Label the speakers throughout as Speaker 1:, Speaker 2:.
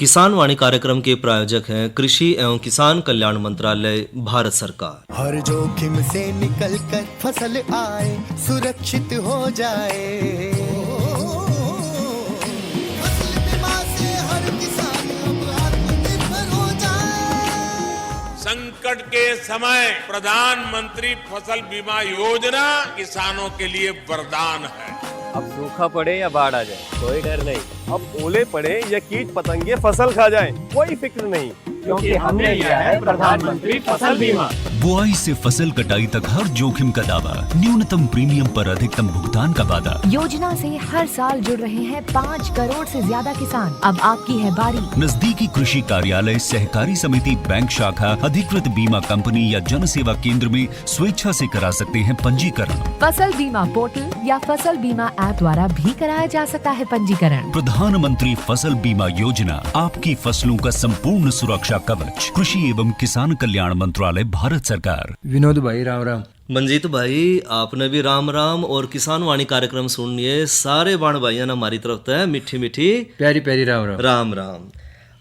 Speaker 1: किसान वाणी कार्यक्रम के प्रायोजक हैं कृषि एवं किसान कल्याण मंत्रालय, भारत सरकार।
Speaker 2: हर जोखिम से निकल कर फसल आए, सुरक्षित हो जाए। फसल बीमा से हर किसान अब आत्मनिर्भर हो जाए।
Speaker 3: संकट के समय प्रधानमंत्री फसल बीमा योजना किसानों के लिए वरदान है।
Speaker 4: अब सूखा पड़े या बाढ़ आ जाए कोई डर नहीं। अब ओले पड़े या कीट पतंगे फसल खा जाए कोई फिक्र नहीं, क्योंकि हमने लिया है प्रधानमंत्री फसल बीमा।
Speaker 5: बुआई से फसल कटाई तक हर जोखिम का दावा, न्यूनतम प्रीमियम पर अधिकतम भुगतान का वादा।
Speaker 6: योजना से हर साल जुड़ रहे हैं 5 करोड़ से ज्यादा किसान। अब आपकी है बारी।
Speaker 5: नजदीकी कृषि कार्यालय, सहकारी समिति, बैंक शाखा, अधिकृत बीमा कंपनी या जन सेवा केंद्र में स्वेच्छा से करा सकते हैं पंजीकरण।
Speaker 6: फसल बीमा पोर्टल या फसल बीमा ऐप द्वारा भी कराया जा सकता है पंजीकरण।
Speaker 5: प्रधानमंत्री फसल बीमा योजना, आपकी फसलों का संपूर्ण सुरक्षा कवच। कृषि एवं किसान कल्याण मंत्रालय, भारत सरकार।
Speaker 7: विनोद भाई राम राम।
Speaker 1: मंजीत भाई, आपने भी राम राम और किसान वाणी कार्यक्रम सुनिए। सारे बाण भाइयों ने हमारी तरफ है मीठी मीठी
Speaker 7: प्यारी प्यारी राम राम।
Speaker 1: राम राम।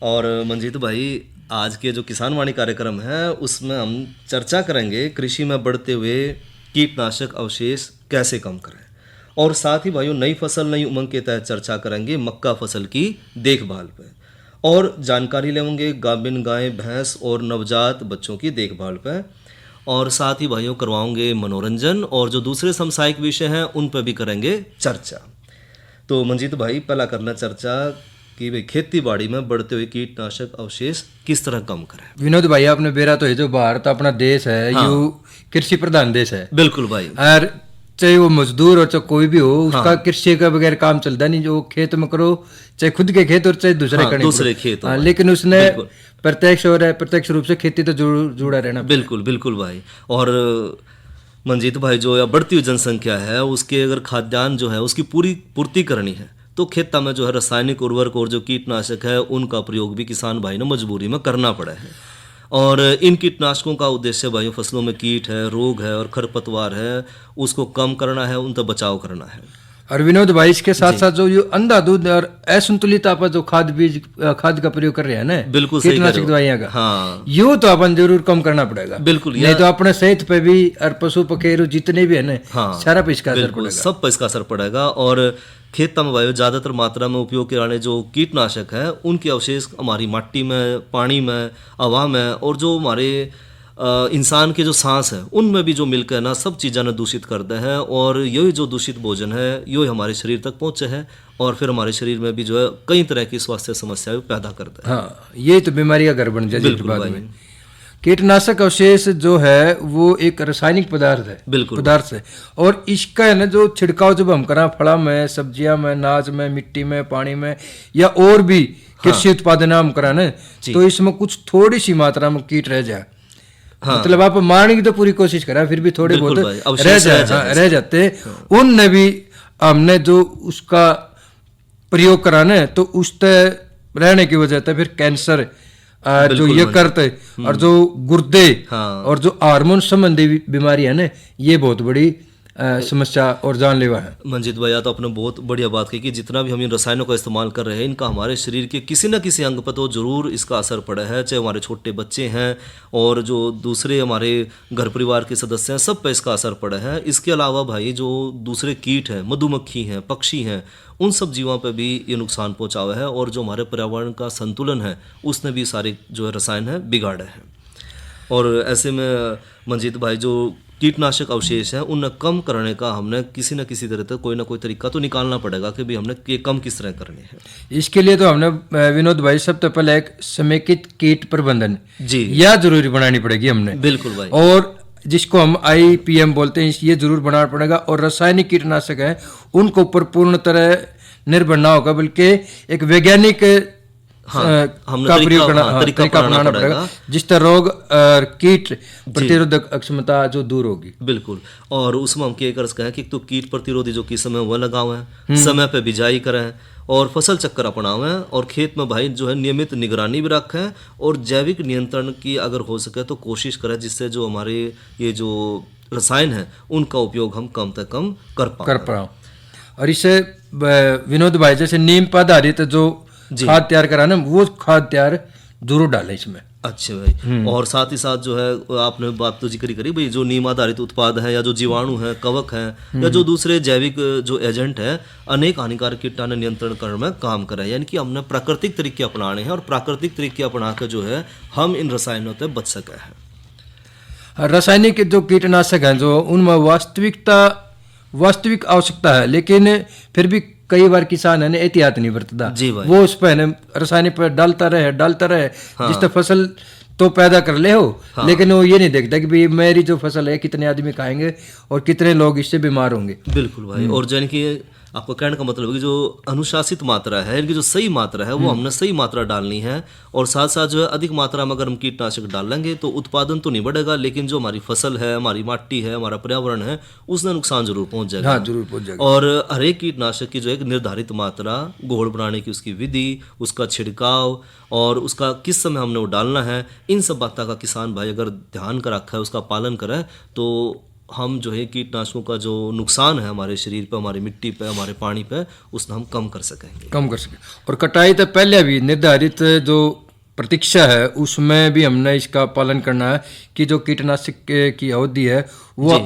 Speaker 1: और मंजीत भाई, आज के जो किसान वाणी कार्यक्रम है उसमें हम चर्चा करेंगे कृषि में बढ़ते हुए कीटनाशक अवशेष कैसे कम करें, और साथ ही भाइयों नई फसल नई उमंग के तहत चर्चा करेंगे मक्का फसल की देखभाल पे, और जानकारी लेंगे गाभिन गाय भैंस और नवजात बच्चों की देखभाल पे, और साथ ही भाइयों करवाओगे मनोरंजन, और जो दूसरे समसायिक विषय हैं उन पर भी करेंगे चर्चा। तो मंजीत भाई, पहला करना चर्चा कि भाई खेती बाड़ी में बढ़ते हुए कीटनाशक अवशेष किस तरह कम करें।
Speaker 7: विनोद भाई, आपने बेरा तो है जो भारत अपना देश है,
Speaker 1: हाँ।
Speaker 7: यू कृषि प्रधान देश है।
Speaker 1: बिल्कुल भाई।
Speaker 7: और चाहे वो मजदूर और चाहे कोई भी हो, उसका कृषि का बगैर काम चलता नहीं। जो खेत में करो, चाहे खुद के खेत और चाहे दूसरे
Speaker 1: हाँ,
Speaker 7: करने
Speaker 1: दूसरे खेत।
Speaker 7: लेकिन उसने प्रत्यक्ष और अप्रत्यक्ष रूप से खेती तो जुड़ा रहना।
Speaker 1: बिल्कुल बिल्कुल भाई। और मंजीत भाई, जो या बढ़ती हुई जनसंख्या है उसके अगर खाद्यान्न जो है उसकी पूरी पूर्ति करनी है तो खेता में जो है रासायनिक उर्वरक और जो कीटनाशक है उनका प्रयोग भी किसान भाई ने मजबूरी में करना पड़ा है। और इन कीटनाशकों का उद्देश्य भाइयों फसलों में कीट है, रोग है और खरपतवार है, उसको कम करना है, उनका बचाव करना है।
Speaker 7: और विनोद भाई, इसके साथ साथ जो ये अंधाधुंध और असंतुलित आप जो खाद का प्रयोग कर रहे हैं ना,
Speaker 1: बिल्कुल सही
Speaker 7: कीटनाशक दवाइयाँ का,
Speaker 1: हाँ,
Speaker 7: यो तो अपन जरूर कम करना पड़ेगा।
Speaker 1: बिल्कुल,
Speaker 7: नहीं तो अपने सेहत पे भी और पशु पखेरु जितने भी है ना,
Speaker 1: हाँ,
Speaker 7: सारा पे इसका असर
Speaker 1: बिल्कुल
Speaker 7: पड़ेगा।
Speaker 1: सब पर इसका असर पड़ेगा। और खेतों में वायु ज़्यादातर मात्रा में उपयोग किए जाने जो कीटनाशक है उनके अवशेष हमारी मिट्टी में, पानी में, हवा में, और जो हमारे इंसान के जो सांस है उनमें भी जो मिलकर ना सब चीज़ें ना दूषित करते हैं, और यही जो दूषित भोजन है यही हमारे शरीर तक पहुँचे है, और फिर हमारे शरीर में भी जो है कई तरह की स्वास्थ्य समस्याएं पैदा करता है।
Speaker 7: हाँ, ये तो बीमारी का घर बन जाए।
Speaker 1: बिल्कुल
Speaker 7: बाद
Speaker 1: भाई।
Speaker 7: में कीटनाशक अवशेष जो है वो एक रासायनिक पदार्थ है।
Speaker 1: बिल्कुल
Speaker 7: पदार्थ है, और इसका है ना जो छिड़काव जब हम करा फला में, सब्जियां में, अनाज में, मिट्टी में, पानी में, या और भी कृषि उत्पादन हम करा ना, तो इसमें कुछ थोड़ी सी मात्रा में कीट रह जाए। हाँ। मतलब आप मारने की तो पूरी कोशिश करा, फिर भी थोड़े बहुत रह जाते। उनने भी हमने जो उसका प्रयोग करा ना, तो उससे रहने की वजह से फिर कैंसर जो ये करते, और जो गुर्दे, हाँ, और जो हार्मोन संबंधी बीमारी है ना, ये बहुत बड़ी समस्या और जानलेवा है।
Speaker 1: मंजीत भैया, तो आपने बहुत बढ़िया बात कही कि जितना भी हम इन रसायनों का इस्तेमाल कर रहे हैं इनका हमारे शरीर के किसी न किसी अंग पर तो जरूर इसका असर पड़ा है, चाहे हमारे छोटे बच्चे हैं और जो दूसरे हमारे घर परिवार के सदस्य हैं, सब पर इसका असर पड़ा है। इसके अलावा भाई जो दूसरे कीट हैं, मधुमक्खी हैं, पक्षी हैं, उन सब जीवों पर भी ये नुकसान पहुँचा हुआ है, और जो हमारे पर्यावरण का संतुलन है उसने भी सारे जो है रसायन है बिगाड़े हैं। और ऐसे में मंजीत भाई, जो कीटनाशक अवशेष हैं उन्हें कम करने का हमने किसी न किसी तरह कोई ना कोई तरीका तो निकालना पड़ेगा कि भी हमने ये कम किस तरह करने हैं।
Speaker 7: इसके लिए तो हमने विनोद भाई सबसे पहले एक समेकित कीट प्रबंधन
Speaker 1: जी
Speaker 7: यह जरूरी बनानी पड़ेगी हमने।
Speaker 1: बिल्कुल भाई।
Speaker 7: और जिसको हम IPM बोलते हैं, ये जरूर बनाना पड़ेगा। और रासायनिक कीटनाशक है उनको ऊपर पूर्ण तरह निर्भर ना होगा, बल्कि एक वैज्ञानिक का प्रयोग करना, तरीका अपनाना पड़ेगा, जिस तरह रोग और कीट प्रतिरोधक क्षमता जो दूर होगी।
Speaker 1: बिल्कुल। और उसमें हम क्या कर सकते हैं कि तो कीट प्रतिरोधी जो किस्म है वह लगाओ है, समय पे बिजाई करें और फसल चक्कर अपनावें, और खेत में भाई जो है नियमित निगरानी भी रखें, और जैविक नियंत्रण की अगर हो सके तो कोशिश करें जिससे जो हमारे ये जो रसायन है उनका उपयोग हम कम से कम कर पाओ।
Speaker 7: और इससे विनोद भाई जैसे नीम पर आधारित जो खाद तैयार कराना, वो खाद तैयार जरूर डालें इसमें।
Speaker 1: अच्छा भाई, और साथ ही साथ जो है आपने बात तो जिक्र करी भाई, जो नीम आधारित उत्पाद है या जो जीवाणु है, कवक है, या जो दूसरे जैविक जो एजेंट है, अनेक हानिकारक कीटाणु नियंत्रण करने में काम कर रहे हैं। यानी कि हमने प्राकृतिक तरीके अपनाने हैं और प्राकृतिक तरीके अपना कर जो है हम इन रसायनों से बच सके हैं।
Speaker 7: रासायनिक जो कीटनाशक हैं जो उनमें वास्तविक आवश्यकता है, लेकिन फिर भी कई बार किसान है ना एहतियात नहीं बरतता,
Speaker 1: जी भाई।
Speaker 7: वो उस पर है ना रासायनिक पर डालता रहे जिससे फसल तो पैदा कर ले हो, लेकिन वो ये नहीं देखता कि भाई मेरी जो फसल है कितने आदमी खाएंगे और कितने लोग इससे बीमार होंगे।
Speaker 1: बिल्कुल भाई, और यानी कि आपका कहने का मतलब है कि जो अनुशासित मात्रा है, इनकी जो सही मात्रा है वो हमने सही मात्रा डालनी है, और साथ साथ जो है अधिक मात्रा में अगर हम कीटनाशक डालेंगे तो उत्पादन तो नहीं बढ़ेगा, लेकिन जो हमारी फसल है, हमारी माटी है, हमारा पर्यावरण है, उसमें नुकसान जरूर पहुंच जाएगा।
Speaker 7: हाँ, जरूर पहुंच जाएगा।
Speaker 1: और हर एक कीटनाशक की जो एक निर्धारित मात्रा, घोल बनाने की उसकी विधि, उसका छिड़काव और उसका किस समय हमने वो डालना है, इन सब बातों का किसान भाई अगर ध्यान कर रखा है, उसका पालन करे, तो हम जो है कीटनाशकों का जो नुकसान है हमारे शरीर पे, हमारी मिट्टी पे, हमारे पानी पे, उसको हम कम कर सकेंगे।
Speaker 7: और कटाई तो पहले भी निर्धारित जो प्रतीक्षा है उसमें भी हमने इसका पालन करना है कि जो कीटनाशक की अवधि है वो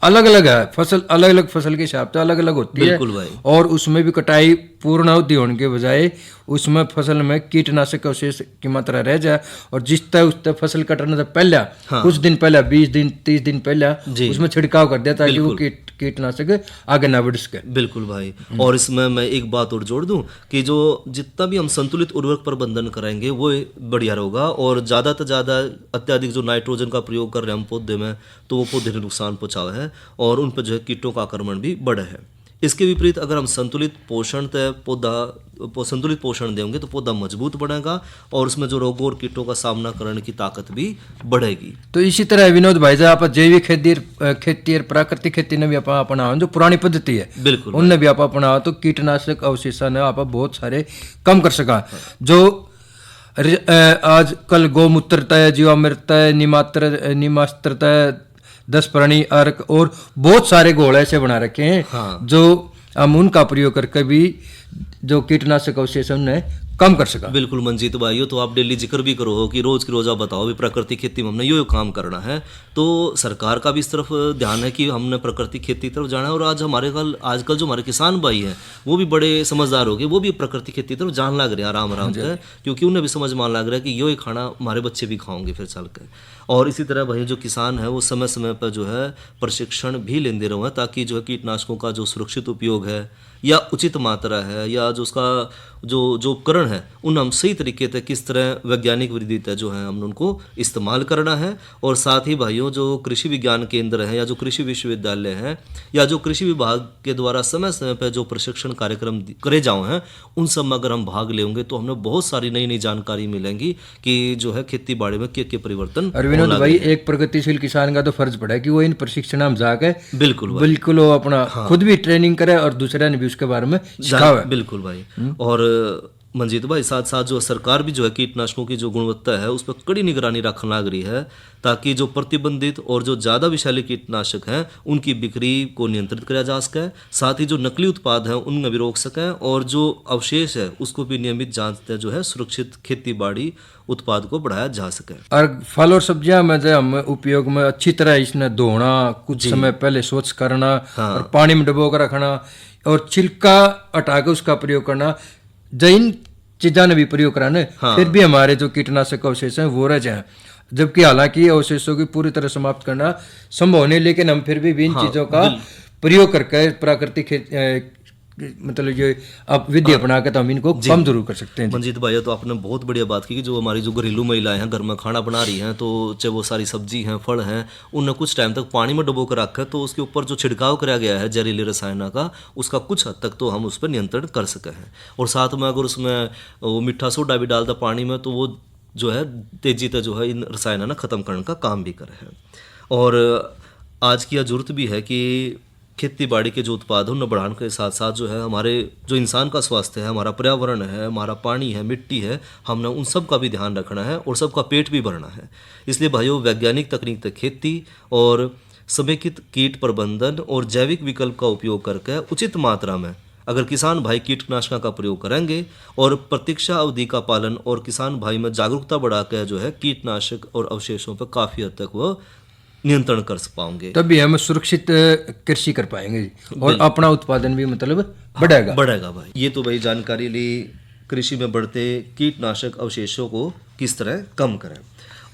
Speaker 7: अलग अलग है, फसल अलग अलग फसल के हिसाब से अलग अलग होती है।
Speaker 1: बिल्कुल भाई।
Speaker 7: और उसमें भी कटाई पूर्ण अवधि होने के बजाय उसमें फसल में कीटनाशक का अवशेष की मात्रा रह जाए, और जिस तरह उस तरह फसल कटने से पहले कुछ दिन पहले 20 दिन 30 दिन पहले उसमें छिड़काव कर दिया ताकि वो कीटनाशक आगे ना बढ़ सके।
Speaker 1: बिल्कुल भाई, और इसमें मैं एक बात और जोड़ दूं कि जो जितना भी हम संतुलित उर्वरक प्रबंधन करेंगे वो बढ़िया होगा, और ज़्यादा से ज़्यादा अत्यधिक जो नाइट्रोजन का प्रयोग कर रहे हैं हम पौधे में, तो वो पौधे को नुकसान पहुँचावे है और उन पर जो है कीटों का आक्रमण भी बढ़े है। इसके विपरीत अगर हम संतुलित पोषण देंगे तो पौधा मजबूत बनेगा और उसमें जो रोगों और कीटों का सामना करने की ताकत भी बढ़ेगी।
Speaker 7: तो इसी तरह विनोद भाई आप जैविक खेती और प्राकृतिक खेती ने भी आप अपना जो पुरानी पद्धति है,
Speaker 1: बिल्कुल
Speaker 7: उनने भी आप अपना तो कीटनाशक अवशेषण आप बहुत सारे कम कर सका। जो आजकल गौमूत्रता है, जीवामृत है, निमास्त्रता है, 10 प्राणी अर्क और बहुत सारे घोल ऐसे बना रखे हैं जो हम उनका प्रयोग करके भी जो कीटनाशक अवशेषण ने कम कर सका।
Speaker 1: बिल्कुल मंजीत भाई, तो आप डेली जिक्र भी करो हो कि रोज की रोज आप बताओ भी प्राकृतिक खेती में हमने यो काम करना है, तो सरकार का भी इस तरफ ध्यान है कि हमने प्राकृतिक खेती की तरफ जाना है। और आज आजकल जो हमारे किसान भाई हैं वो भी बड़े समझदार हो गए, वो भी प्राकृतिक खेती की तरफ जान लग रहे हैं आराम से, क्योंकि उन्हें भी समझ मान लग रहा है कि यो ही खाना हमारे बच्चे भी खाओगे फिर चल के। और इसी तरह भाई जो किसान है वो समय समय पर जो है प्रशिक्षण भी लेते रहो, ताकि जो है कीटनाशकों का जो सुरक्षित उपयोग है या उचित मात्रा है या जो उसका जो उपकरण है उन हम सही तरीके से किस तरह वैज्ञानिक विधि से जो है हम उनको इस्तेमाल करना है। और साथ ही भाइयों जो कृषि विज्ञान केंद्र है या जो कृषि विश्वविद्यालय है या जो कृषि विभाग के द्वारा समय समय पर जो प्रशिक्षण कार्यक्रम करे जाओ हैं उन सब में अगर हम भाग लेंगे तो हमें बहुत सारी नई नई जानकारी मिलेंगी कि जो है खेती बाड़ी में क्या परिवर्तन।
Speaker 7: विनोद भाई एक प्रगतिशील किसान का तो फर्ज पड़ा है कि वो इन प्रशिक्षण में जाके बिल्कुल वो अपना खुद भी ट्रेनिंग करे और दूसरे ने भी उसके बारे में सिखावे।
Speaker 1: बिल्कुल भाई। और मंजीत भाई साथ साथ जो सरकार भी जो है कीटनाशकों की जो गुणवत्ता है उस पर कड़ी निगरानी रखने लग रही है, ताकि जो प्रतिबंधित और जो ज़्यादा विषैले कीटनाशक हैं उनकी बिक्री को नियंत्रित किया जा सके, साथ ही जो नकली उत्पाद हैं उनमें भी रोक सकें, और जो अवशेष है उसको भी नियमित जांचते जो है सुरक्षित खेती बाड़ी उत्पाद को बढ़ाया जा सके।
Speaker 7: और फल और सब्जियां में जो हम उपयोग में अच्छी तरह इसने धोना, कुछ समय पहले स्वच्छ करना और पानी में डुबो कर रखना और छिलका हटा के उसका प्रयोग करना, जैन चीज़ों ने भी प्रयोग कराना फिर भी हमारे जो कीटनाशक अवशेष हैं वो रह जाए, जबकि हालांकि अवशेषों की पूरी तरह समाप्त करना संभव नहीं, लेकिन हम फिर भी इन चीज़ों का प्रयोग करके प्राकृतिक मतलब ये आप विधि अपना के तो हम इनको कम जरूर कर सकते हैं।
Speaker 1: मंजीत भाई तो आपने बहुत बढ़िया बात की कि जो हमारी जो घरेलू महिलाएं हैं घर में खाना बना रही हैं, तो चाहे वो सारी सब्जी हैं फल हैं उन्हें कुछ टाइम तक पानी में डुबो कर रखा है, तो उसके ऊपर जो छिड़काव कराया गया है जहरीले रसायनों का उसका कुछ हद तक तो हम उस पर नियंत्रण कर सके हैं। और साथ में अगर उसमें वो मीठा सोडा भी डालता पानी में तो वो जो है तेजी से जो है इन रसायनों खत्म करने का काम भी करे है। और आज की यह जरूरत भी है कि खेती बाड़ी के जो उत्पादन उन्हें बढ़ाने के साथ साथ जो है हमारे जो इंसान का स्वास्थ्य है, हमारा पर्यावरण है, हमारा पानी है, मिट्टी है, हमने उन सब का भी ध्यान रखना है और सबका पेट भी भरना है। इसलिए भाइयों वैज्ञानिक तकनीक तक खेती और समेकित कीट प्रबंधन और जैविक विकल्प का उपयोग करके उचित मात्रा में अगर किसान भाई कीटनाशकों का प्रयोग करेंगे और प्रतीक्षा अवधि का पालन और किसान भाई में जागरूकता बढ़ाकर जो है कीटनाशक और अवशेषों पर काफ़ी हद तक वो नियंत्रण कर पाएंगे,
Speaker 7: तभी हम सुरक्षित कृषि कर पाएंगे और अपना उत्पादन भी मतलब बढ़ेगा
Speaker 1: भाई। ये तो भाई जानकारी ली कृषि में बढ़ते कीटनाशक अवशेषों को किस तरह कम करें।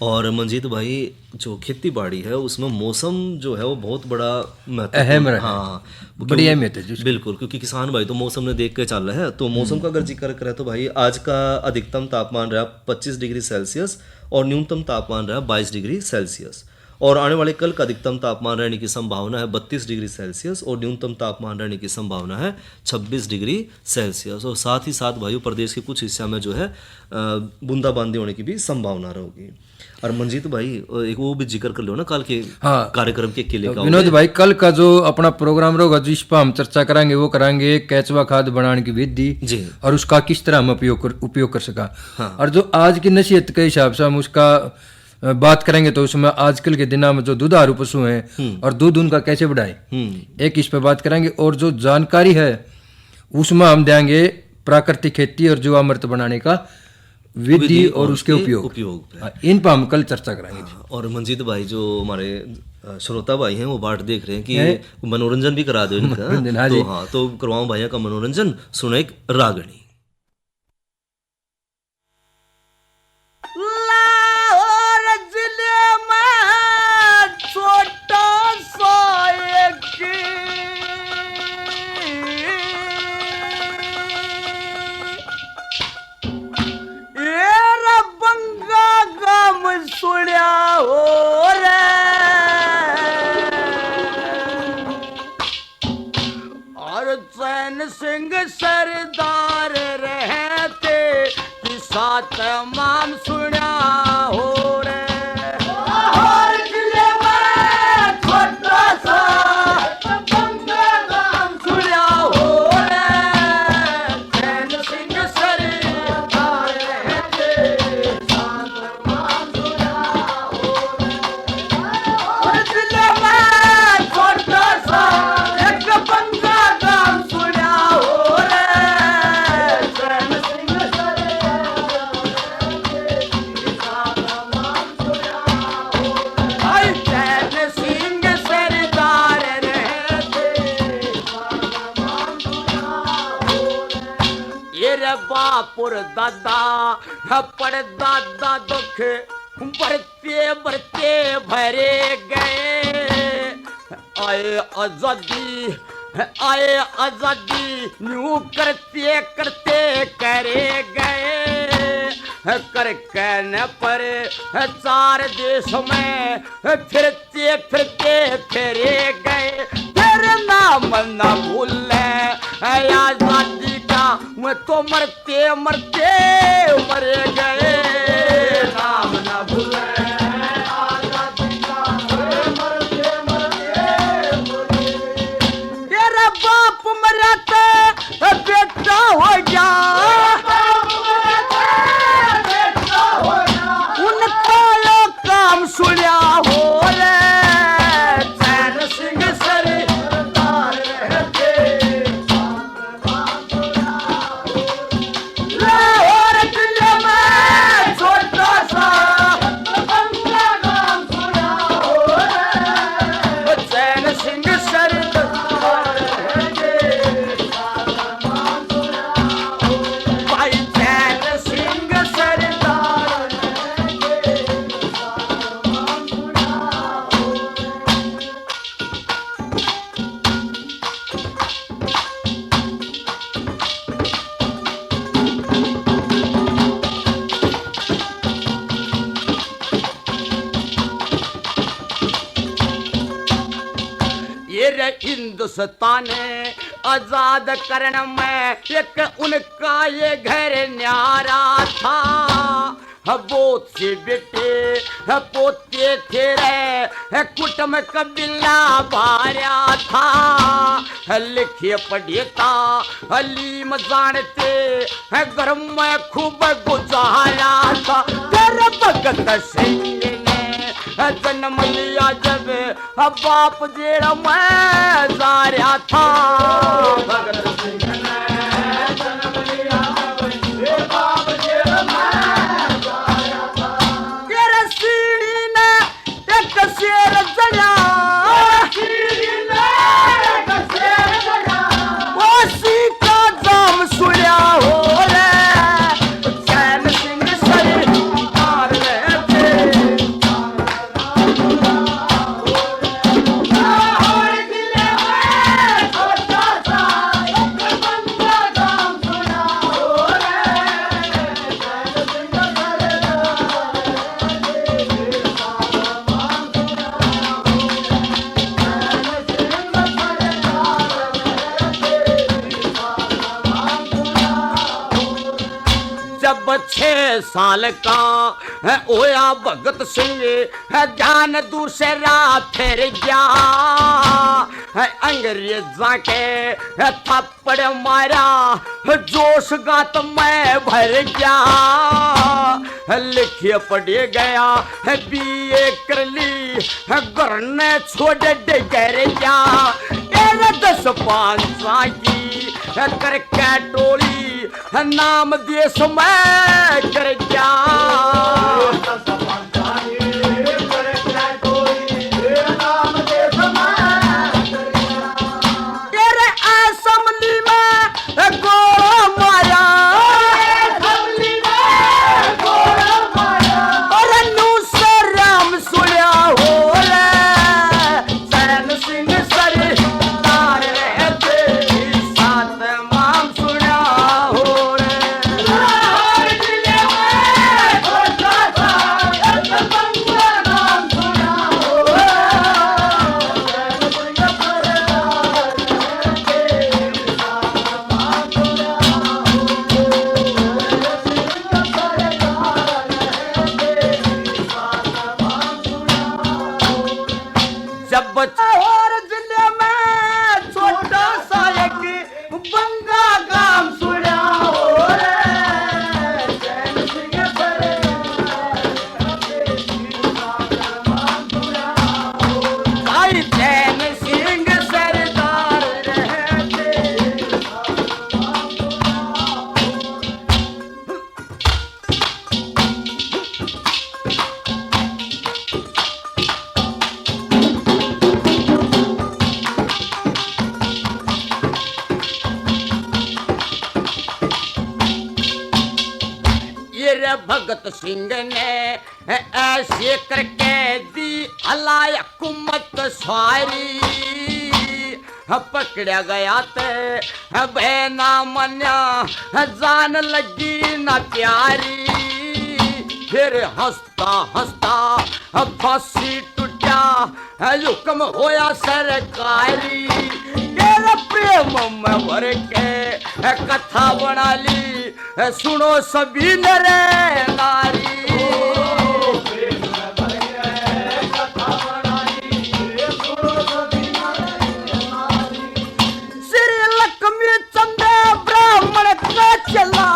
Speaker 1: और मंजीत भाई जो खेती बाड़ी है उसमें मौसम जो है वो बहुत बड़ा
Speaker 7: अहम है।
Speaker 1: हाँ,
Speaker 7: बड़ी अहमियत है
Speaker 1: बिल्कुल, क्योंकि किसान भाई तो मौसम ने देख के चल रहे हैं। तो मौसम का अगर जिक्र करें तो भाई आज का अधिकतम तापमान रहा 25 डिग्री सेल्सियस और न्यूनतम तापमान रहा 22 डिग्री सेल्सियस। और आने वाले कल का अधिकतम तापमान रहने की संभावना है 32 डिग्री सेल्सियस और न्यूनतम तापमान रहने की संभावना है 26 डिग्री सेल्सियस। और साथ ही साथ भाई प्रदेश के कुछ हिस्सा में जो है बूंदाबांदी होने की भी संभावना रहेगी। और मंजीत भाई एक वो भी जिक्र कर लो ना कल के कार्यक्रम के केले का।
Speaker 7: विनोद भाई कल का जो अपना प्रोग्राम रहेगा जिस पर हम चर्चा कराएंगे वो कराएंगे केचुआ खाद बनाने की विधि और उसका किस तरह हम उपयोग कर सका। और जो आज की नसीहत के हिसाब से हम उसका बात करेंगे तो उसमें आजकल के दिनों में जो दुधारू पशु हैं और दूध उनका कैसे बढ़ाए, एक इस पे बात करेंगे। और जो जानकारी है उसमें हम देंगे प्राकृतिक खेती और जीवामृत बनाने का विधि और उसके उपयोग इन पर हम कल चर्चा करेंगे।
Speaker 1: और मंजीत भाई जो हमारे श्रोता भाई हैं वो बाट देख रहे हैं कि मनोरंजन भी करा दो इनका। तो करवाओ भाइयों का मनोरंजन, सुनो एक रागनी।
Speaker 2: सिंह सरदार रहते कि साथ माम सुना हो रे। और जिले में छोटा सा नाम सुना हो रे। चैन सिंह सरदार रहते साथ माम सुना हो रे। और जिले में छोटा सा एक बंगा नाम सुना हो रे। चैन सिंह सरदार भाई चैन सिंह सरदार ये रे बापुर दादा पर दादा दुख बढ़ते बढ़ते भरे गए। आए आजादी न्यू करते करते करे गए। कर कहने पर 4 देश में फिरते फिरते फिरे गए। तेरे नाम न भूले आजादी का मैं तो मरते मरते मरे गए। नाम न भूले आजादी का मरते मरते तेरा बाप मरा था बेटा हो गया। उनका यो काम सुनिया हो रे। चैन सिंह सरदार रहते लाहौर जिले में छोटा सा बंगा नाम सुना हो रे। चैन सिंह सरदार भाई चैन सिंह सरदार ये रे हिंदुस्तान आजाद करने में एक उनका ये घर न्यारा था। बहुत से बेटे पोते थे रे कुटुंब कबीला भार्या था। लिखे पढ़े था हलीम जानते घर में खूब गुजारा था। तेरे भगत सिंह ने जन्म लिया जब
Speaker 8: बाप जेड़ा मैं जा रहा था भगत सिंह ने जन्म लिया भाई बाप जेड़ा मैं जा रहा था तेरे सीढ़ी ने एक शेर जड़ा सीढ़ी ने एक शेर जड़ा वो सीता जाम सुनिया हो रे चैन सिंह सरदार रहे थे और दिले में छोटा सा एक बंदा जाम सुना हो रे चैन सिंह जब 6 साल का है ओया भगत सिंह है ध्यान दूसरा फिर गया है अंग्रेजा के है थप्पड़ मारा है जोश गात मैं भर गया है लिखिए पढ़े गया है बीए कर ली है घर ने छोड़ दे घर गया 10-5 साल की है करके टोली है नाम देश में कर गया तेरे असम्बली में गोला मारा और नूसराम सुनिया हो रे चैन सिंह सरदार रहते साथ माम सुनिया हो रे जब और जिले में छोटा सा एक बंगा गांव सुना हो रे चैन सिंह भाई चैन सिंह सरदार रहते ये रे भगत सिंह ने ऐसे करके दी अलाय हुकूमत सारी पकड़ा गया ते बहना मन्या जान लगी ना प्यारी फिर हंसता हंसता फांसी टूटा हुक्म होया सरकारी तेरे प्रेम में भर के कथा बना ली सुनो सभी नरे नारी श्री लक्ष्मी चंद्र ब्राह्मण का चला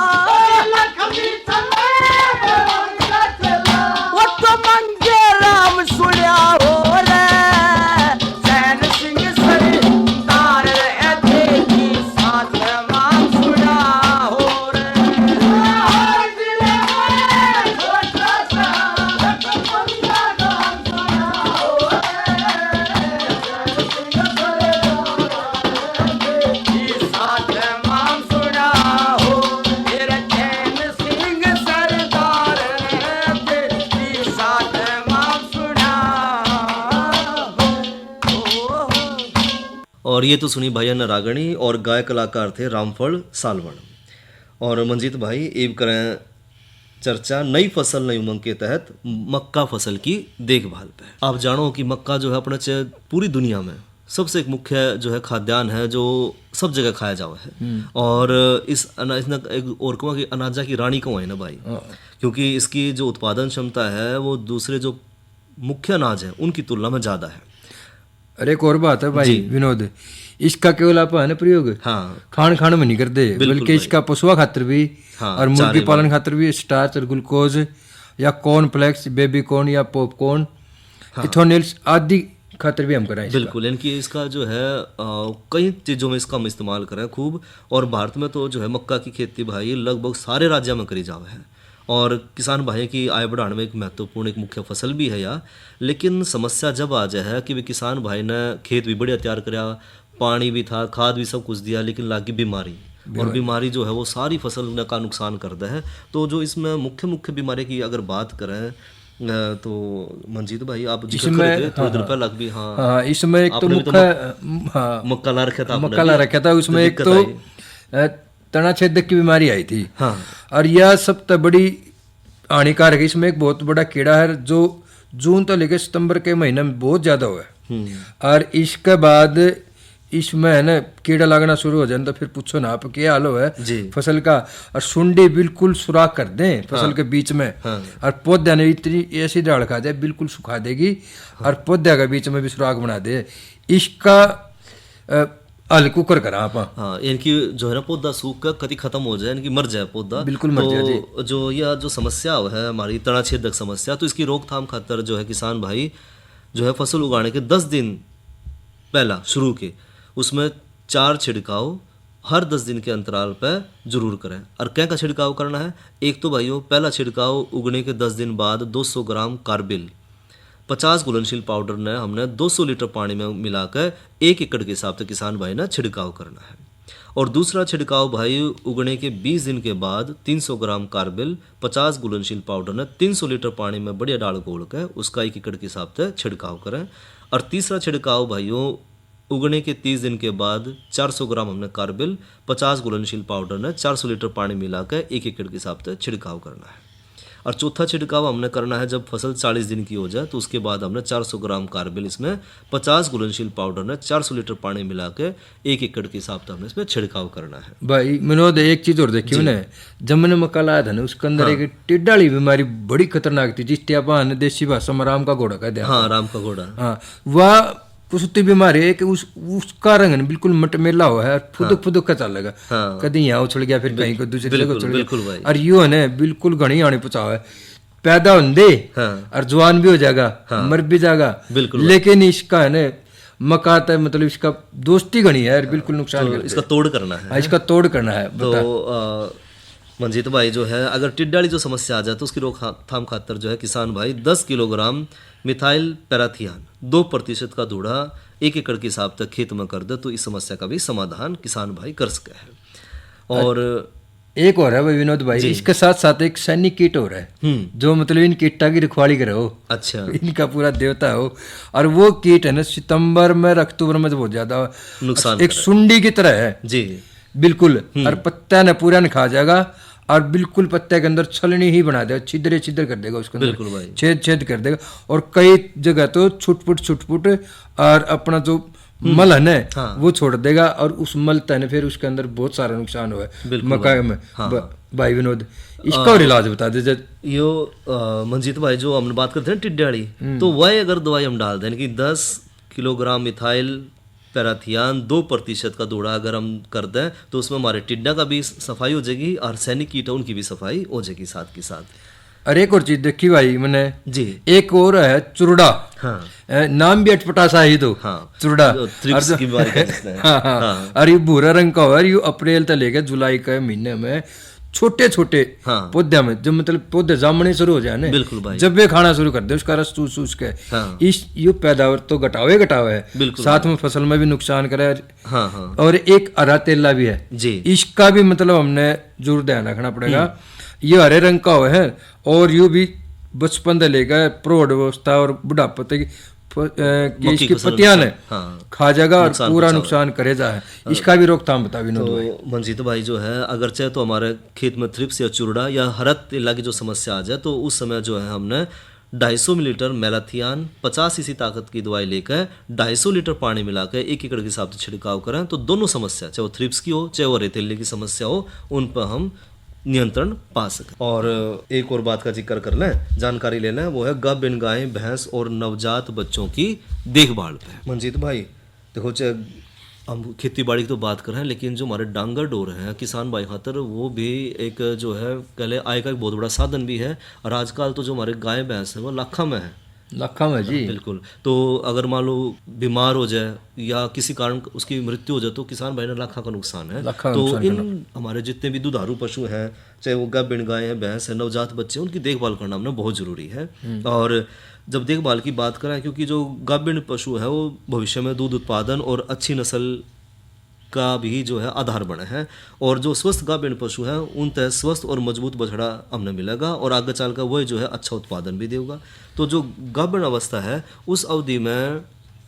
Speaker 8: वो तो मंगे राम सुनिया हो रे चैन सिंह सरदार रहते की साथ माम सुनिया हो रे की साथ माम सुनिया हो मेरे चैन सिंह सरदार रहते की साथ माम सुनिया हो।
Speaker 1: और ये तो सुनी भाई रागणी और गायक कलाकार थे रामफल सालवण। और मंजीत भाई एक करें चर्चा नई फसल नई उमंग के तहत मक्का फसल की देखभाल पे। आप जानो कि मक्का जो है अपने पूरी दुनिया में सबसे एक मुख्य जो है खाद्यान्न है जो सब जगह खाया जावा है। और इस अनाज एक और कहूँ कि अनाजा की रानी कहूँ है ना भाई, क्योंकि इसकी जो उत्पादन क्षमता है वो दूसरे जो मुख्य अनाज है उनकी तुलना में ज़्यादा है।
Speaker 7: अरे एक और बात है भाई विनोद, इसका केवल आप है ना प्रयोग खान में नहीं करते, बल्कि इसका पशुआ खातर भी और मुर्गी पालन खातर भी स्टार्च और ग्लूकोज या कॉर्नफ्लेक्स, बेबी कॉर्न या पॉपकॉर्न, इथेनॉल आदि खातिर भी हम कराएं इसका।
Speaker 1: बिल्कुल, इनकी इसका जो है कई चीज़ों में इसका हम इस्तेमाल करें खूब। और भारत में तो जो है मक्का की खेती भाई लगभग सारे राज्यों में करी जावे है, और किसान भाई की आय बढ़ाने में एक महत्वपूर्ण एक मुख्य फसल भी है या। लेकिन समस्या जब आ जाए कि वे किसान भाई ने खेत भी बढ़िया तैयार कराया, पानी भी था, खाद भी सब कुछ दिया, लेकिन लागी बीमारी, और बीमारी जो है वो सारी फसल का नुकसान करता है। तो जो इसमें मुख्य बीमारी की अगर बात करें तो मंजीत भाई आप जिक्र
Speaker 7: इसमें
Speaker 1: करे थे थोड़ी देर पहले भी। हाँ
Speaker 7: हाँ, इसमें एक तो
Speaker 1: आपने भी तो
Speaker 7: मुख्य हाँ
Speaker 1: मक्का ला रखा था आपने
Speaker 7: मक्का ला
Speaker 1: भी,
Speaker 7: रखा था, उसमें एक
Speaker 1: दिक्कत
Speaker 7: तो
Speaker 1: आई।
Speaker 7: तना छेदक की बीमारी आई थी।
Speaker 1: हाँ।
Speaker 7: और यह सबसे बड़ी हानिकारक है। इसमें एक बहुत बड़ा कीड़ा है जो जून तो लेकर सितंबर के महीने में बहुत ज्यादा हुआ है, और इसके बाद इसमें है ना कीड़ा लगना शुरू हो जाए तो फिर पूछो ना आप क्या हाल है
Speaker 1: जी।
Speaker 7: फसल का। और सुंडी बिल्कुल सुराख कर दें फसल के बीच में, और पौधे ने इतनी ऐसी डाल खा जाए बिल्कुल सुखा देगी, और पौधे के बीच में भी सुराख बना दे। इसका हल कुकर करा आप।
Speaker 1: हाँ, इनकी जो है ना पौधा सूख कर कभी खत्म हो जाए, इनकी मर जाए पौधा,
Speaker 7: बिल्कुल मर जाए जी।
Speaker 1: तो जो यह जो समस्या है हमारी तना छेदक समस्या, तो इसकी रोकथाम खातर जो है किसान भाई जो है फसल उगाने के 10 दिन पहला शुरू के उसमें 4 छिड़काव हर 10 दिन के अंतराल पर जरूर करें। और क्या का छिड़काव करना है? एक तो भाइयों पहला छिड़काव उगने के 10 दिन बाद 200 ग्राम कार्बिल 50 घुलनशील पाउडर ने हमने 200 लीटर पानी में मिलाकर 1 एकड़ के हिसाब से किसान भाई ने छिड़काव करना है। और दूसरा छिड़काव भाई उगने के 20 दिन के बाद 300 ग्राम कार्बिल 50 घुलनशील पाउडर ने 300 लीटर पानी में बढ़िया डाल घोल कर उसका 1 एकड़ के हिसाब से छिड़काव करें। और तीसरा छिड़काव भाइयों उगने के 30 दिन के बाद 400 ग्राम हमने कार्बिल 50 घुलनशील पाउडर ने 400 लीटर पानी मिलाकर 1 एकड़ के हिसाब से छिड़काव करना है। और चौथा छिड़काव हमने करना है जब फसल 40 दिन की हो जाए, तो उसके बाद हमने 400 ग्राम कार्बिल इसमें 50 घुलनशील पाउडर ने 400 लीटर पानी मिला के 1 एकड़ के हिसाब से हमने इसमें छिड़काव करना है।
Speaker 7: भाई मनोद एक चीज और देखी मैंने, जब मैंने मक्का लाया था ना उसके अंदर एक टिड्डाली बीमारी बड़ी खतरनाक थी, जिस अपन देसी भाषा में राम का घोड़ा कह दिया।
Speaker 1: हाँ, राम का घोड़ा।
Speaker 7: हाँ, वह कुछ बीमारी है कि उसका रंग ना बिल्कुल मटमेला हुआ है, फुदुक फुदुक का चलेगा।
Speaker 1: हाँ।
Speaker 7: कभी यहाँ उछल गया फिर कहीं को दूसरी जगह उछल
Speaker 1: बिल्कुल
Speaker 7: गया।
Speaker 1: भाई।
Speaker 7: और यू है ना बिल्कुल घनी आने पुचाव है, पैदा होंदे
Speaker 1: हाँ।
Speaker 7: और जवान भी हो जाएगा, मर भी जाएगा।
Speaker 1: बिल्कुल।
Speaker 7: लेकिन इसका है ना मका तो मतलब इसका दोस्ती घनी है, बिल्कुल नुकसान
Speaker 1: तो इसका तोड़ करना है।
Speaker 7: इसका तोड़ करना है।
Speaker 1: तो मंजीत भाई जो है अगर टिड्डाली जो समस्या आ जाए तो उसकी रोकथाम खातर जो है किसान भाई 10 किलोग्राम मिथाइल पैराथियान 2% का धूड़ा 1 एकड़ के हिसाब तक खेत में कर दे तो इस समस्या का भी समाधान किसान भाई कर सके है। और
Speaker 7: एक और है भाई विनोद भाई, इसके साथ साथ एक सैनिक कीट और है जो मतलब इन कीटा की रखवाली करे हो।
Speaker 1: अच्छा।
Speaker 7: इनका पूरा देवता हो, और वो कीट है ना सितंबर में अक्टूबर में बहुत ज्यादा
Speaker 1: नुकसान
Speaker 7: एक सुंडी की तरह है
Speaker 1: जी,
Speaker 7: बिल्कुल। और पत्ता ने पूरा न खा जाएगा, और बिल्कुल पत्ते के अंदर छलनी ही बना देगा, छिद्र छिद्र कर देगा उसके
Speaker 1: बिल्कुल
Speaker 7: अंदर,
Speaker 1: भाई।
Speaker 7: छेद छेद कर देगा। और कई जगह तो छुटपुट और अपना जो मल है ना वो छोड़ देगा, और उस मल तने फिर उसके अंदर बहुत सारा नुकसान हुआ है मक्का में। भाई विनोद इसका और इलाज बता दे।
Speaker 1: यो मंजीत भाई जो हमने बात करते हैं टिड्डाली, तो वह अगर दवाई हम डाल दें कि 10 किलोग्राम मिथाइल पैराथियान 2% का धूड़ा अगर हम कर दें तो उसमें हमारे टिड्डा का भी सफाई हो जाएगी और सैनिक कीट उनकी भी सफाई हो जाएगी साथ के साथ।
Speaker 7: और एक और चीज देखी भाई मैंने
Speaker 1: जी,
Speaker 7: एक और है चुरडा।
Speaker 1: हाँ।
Speaker 7: नाम भी अटपटा सा ही तो।
Speaker 1: हाँ,
Speaker 7: चुरडा
Speaker 1: थ्रिप्स की बीमारी का जिसने है।
Speaker 7: हाँ, हाँ। और ये भूरा रंग का है, ये अप्रैल तक लेकर जुलाई के महीने में छोटे छोटे पौधे में जब मतलब पौधे जामने शुरू हो जाए ना,
Speaker 1: बिल्कुल भाई,
Speaker 7: जब वे खाना शुरू कर दे उसका रस चूस चूस के इस ये पैदावार तो घटावे है, साथ में फसल में भी नुकसान करे। और एक हरा तेला भी है जी, इसका भी मतलब हमने जरूर ध्यान रखना पड़ेगा। ये हरे रंग का है और ये भी बचपन से लेकर प्रौढ़ अवस्था और बुढ़ापे तक इसकी पत्तियां ने खा जाएगा और पूरा नुकसान करेगा है। इसका भी रोकथाम बता विनोद भाई।
Speaker 1: तो मंजीत भाई जो है अगर चाहे तो हमारे खेत में थ्रिप्स या चुरडा या हरा तेला की जो समस्या आ जाए तो उस समय जो है हमने 250 मिलीलीटर मेलाथियान 50 सीसी ताकत की दवाई लेकर 250 लीटर पानी मिलाकर 1 एकड़ के हिसाब से छिड़काव करें तो दोनों समस्या चाहे वो थ्रिप्स की हो चाहे वो रेतेले की समस्या हो उन पर हम नियंत्रण पा सके। और एक और बात का जिक्र कर लें, जानकारी ले लें, वो है गाभिन गाय भैंस और नवजात बच्चों की देखभाल पे। मंजीत भाई देखो चाहे हम खेती बाड़ी की तो बात कर रहे हैं लेकिन जो हमारे डांगर डोर हैं किसान भाई खातर वो भी एक जो है पहले आय का एक बहुत बड़ा साधन भी है। और आजकल तो जो हमारे गाय भैंस है वो लाखों में है,
Speaker 7: लाखों में जी।
Speaker 1: बिल्कुल। तो अगर मान लो बीमार हो जाए या किसी कारण उसकी मृत्यु हो जाए तो किसान भाई ने लाखों का नुकसान है।
Speaker 7: लाखों का
Speaker 1: तो
Speaker 7: नुकसान
Speaker 1: इन हमारे जितने भी दुधारू पशु हैं, चाहे वो गाभिन गाय है, भैंस है, नवजात बच्चे, उनकी देखभाल करना हमने बहुत ज़रूरी है। और जब देखभाल की बात करें, क्योंकि जो गाभिन पशु है वो भविष्य में दूध उत्पादन और अच्छी नस्ल का भी जो है आधार बने हैं, और जो स्वस्थ गाभिन पशु हैं उन तय स्वस्थ और मजबूत बछड़ा हमने मिलेगा और आगे चलकर वही जो है अच्छा उत्पादन भी देगा। तो जो गाभिन अवस्था है उस अवधि में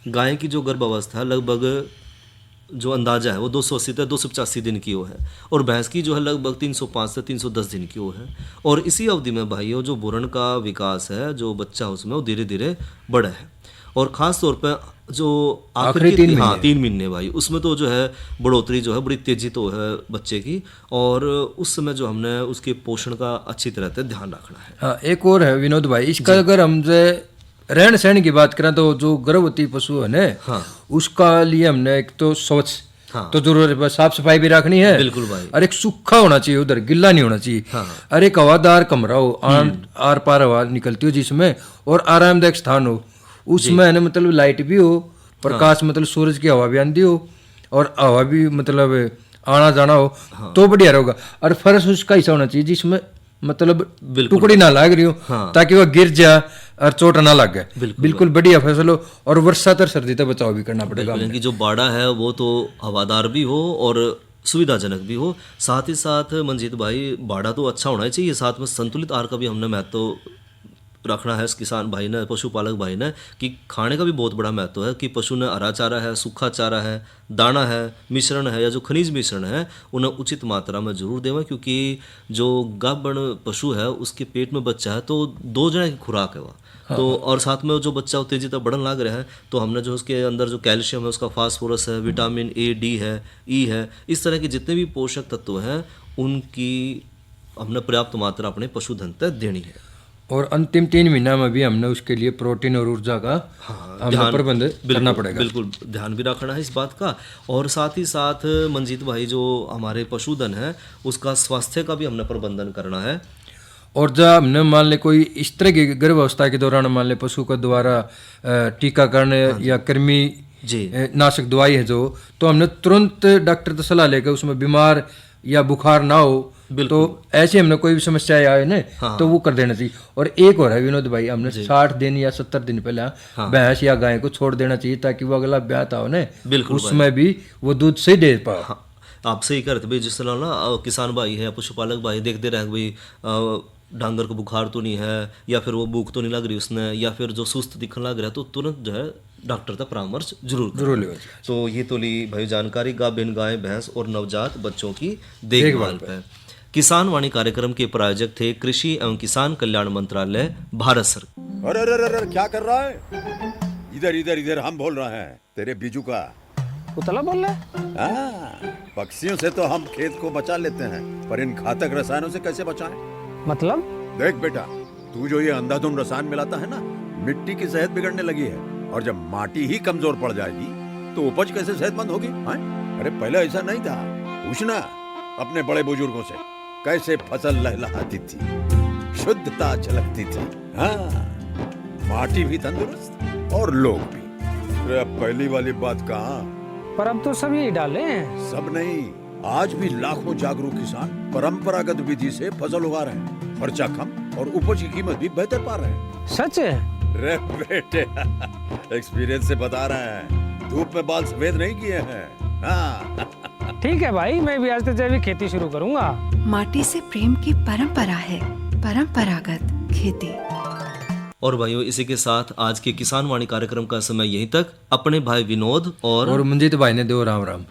Speaker 1: गाय की जो गर्भ अवस्था है लगभग जो अंदाजा है वो 280 से 285 दिन की वो है, और भैंस की जो है लगभग 305 से 310 दिन की वो है। और इसी अवधि में भाइयों जो भ्रूण का विकास है, जो बच्चा है उसमें वो धीरे धीरे बढ़े है, और ख़ास तौर पर जो आखिरी 3 महीने भाई उसमें तो जो है बढ़ोतरी जो है बड़ी तेजी तो है बच्चे की, और उस समय जो हमने उसके पोषण का अच्छी तरह से ध्यान रखना है।
Speaker 7: हाँ, एक और है विनोद भाई, इसका अगर हमसे रहन सहन की बात करें तो जो गर्भवती पशु है ना,
Speaker 1: हाँ,
Speaker 7: उसका लिए हमने एक तो स्वच्छ,
Speaker 1: हाँ,
Speaker 7: तो जरूर साफ सफाई भी रखनी है।
Speaker 1: बिल्कुल भाई।
Speaker 7: और एक सूखा होना चाहिए, उधर गिल्ला नहीं होना चाहिए।
Speaker 1: हाँ,
Speaker 7: और एक हवादार कमरा हो, आर पार हवा निकलती हो जिसमें, और आरामदायक स्थान हो उसमें है ना, मतलब लाइट भी हो, प्रकाश मतलब सूरज की हवा भी आंदी हो, और हवा भी मतलब आना जाना हो, तो बढ़िया रहेगा। और फर्श उसका ऐसा होना चाहिए जिसमें मतलब टुकड़ी ना लाग रही हो, ताकि वह गिर जाए और चोट ना लग गए। बिल्कुल बढ़िया फसल हो, और वर्षा तर सर्दी तक बचाव भी करना पड़ेगा।
Speaker 1: कि जो बाड़ा है वो तो हवादार भी हो और सुविधाजनक भी हो। साथ ही साथ मंजीत भाई बाड़ा तो अच्छा होना ही चाहिए, साथ में संतुलित आहार का भी हमने महत्व रखना है। इस किसान भाई ने, पशुपालक भाई ने, कि खाने का भी बहुत बड़ा महत्व है कि पशु ने हरा चारा है, सूखा चारा है, दाना है, मिश्रण है, या जो खनिज मिश्रण है उन्हें उचित मात्रा में जरूर देवें, क्योंकि जो गाभिन पशु है उसके पेट में बच्चा है तो 2 जने की खुराक है वह। तो और साथ में जो बच्चा तेजी तक बढ़न लग रहा है तो हमने जो उसके अंदर जो कैल्शियम है, उसका फास्फोरस है, विटामिन ए, डी है, ई है, इस तरह के जितने भी पोषक तत्व हैं उनकी हमने पर्याप्त मात्रा अपने पशुधन तक देनी है।
Speaker 7: और अंतिम 3 महीना में भी हमने उसके लिए प्रोटीन और ऊर्जा का हमने प्रबंध करना पड़ेगा।
Speaker 1: बिल्कुल ध्यान भी रखना है इस बात का। और साथ ही साथ मंजीत भाई जो हमारे पशुधन है उसका स्वास्थ्य का भी हमने प्रबंधन करना है।
Speaker 7: और जब हमने मान ले कोई इस तरह की गर्भावस्था के दौरान मान ले पशु का द्वारा टीकाकरण या कृमि नाशक दवाई है जो, तो हमने तुरंत डॉक्टर से सलाह लेकर उसमें बीमार या बुखार ना हो, तो ऐसे हमने कोई भी समस्या आए ना, तो वो कर देना चाहिए। और एक और है विनोद भाई, हमने 60 दिन या 70 दिन पहले भैंस या गाय को छोड़ देना चाहिए ताकि वो अगला ब्याह हो ना, उसमें भी वो दूध सही दे पाए।
Speaker 1: आप सही करते भाई, जिस तरह ना किसान भाई है, पशुपालक भाई देखते रहे भाई डांगर को बुखार तो नहीं है, या फिर वो भूख तो नहीं लग रही उसने, या फिर जो सुस्त दिखने लग रहा है, तो तुरंत जो है डॉक्टर का परामर्श जरूर लें। तो ये तो ली भाई जानकारी गाभिन गाय, भैंस और नवजात बच्चों की देखभाल पे। किसान वाणी कार्यक्रम के प्रायोजक थे कृषि एवं किसान कल्याण मंत्रालय, भारत सरकार।
Speaker 9: अरे क्या कर रहा है? इधर हम बोल रहे हैं तेरे बीजू का।
Speaker 10: उतला बोल रहा
Speaker 9: है? पक्षियों से तो हम खेत को बचा लेते हैं, पर इन घातक रसायनों से कैसे बचाएं?
Speaker 10: मतलब?
Speaker 9: देख बेटा, तू जो ये अंधाधुंध रसायन मिलाता है ना, मिट्टी की सेहत बिगड़ने लगी है, और जब माटी ही कमजोर पड़ जाएगी तो उपज कैसे सेहतमंद होगी? अरे पहले ऐसा नहीं था, पूछना अपने बड़े बुजुर्गों से, कैसे फसल लहलहाती थी, शुद्धता झलकती थी। हाँ, माटी भी तंदुरुस्त और लोग भी। अरे पहली वाली बात कहाँ?
Speaker 10: पर अब तो सब यही डाले हैं।
Speaker 9: सब नहीं, आज भी लाखों जागरूक किसान परंपरागत विधि से फसल उगा रहे हैं, खर्चा कम और उपज की कीमत भी बेहतर पा रहे हैं।
Speaker 10: सच है?
Speaker 9: रे बेटे, एक्सपीरियंस से बता रहे हैं, धूप में बाल सफेद नहीं किए हैं। हाँ।
Speaker 10: ठीक है भाई, मैं भी आज से जैविक खेती शुरू करूंगा।
Speaker 11: माटी से प्रेम की परंपरा है, परंपरागत खेती।
Speaker 1: और भाइयों, इसी के साथ आज के किसान वाणी कार्यक्रम का समय यहीं तक। अपने भाई विनोद और
Speaker 7: मंजीत भाई ने दो राम राम।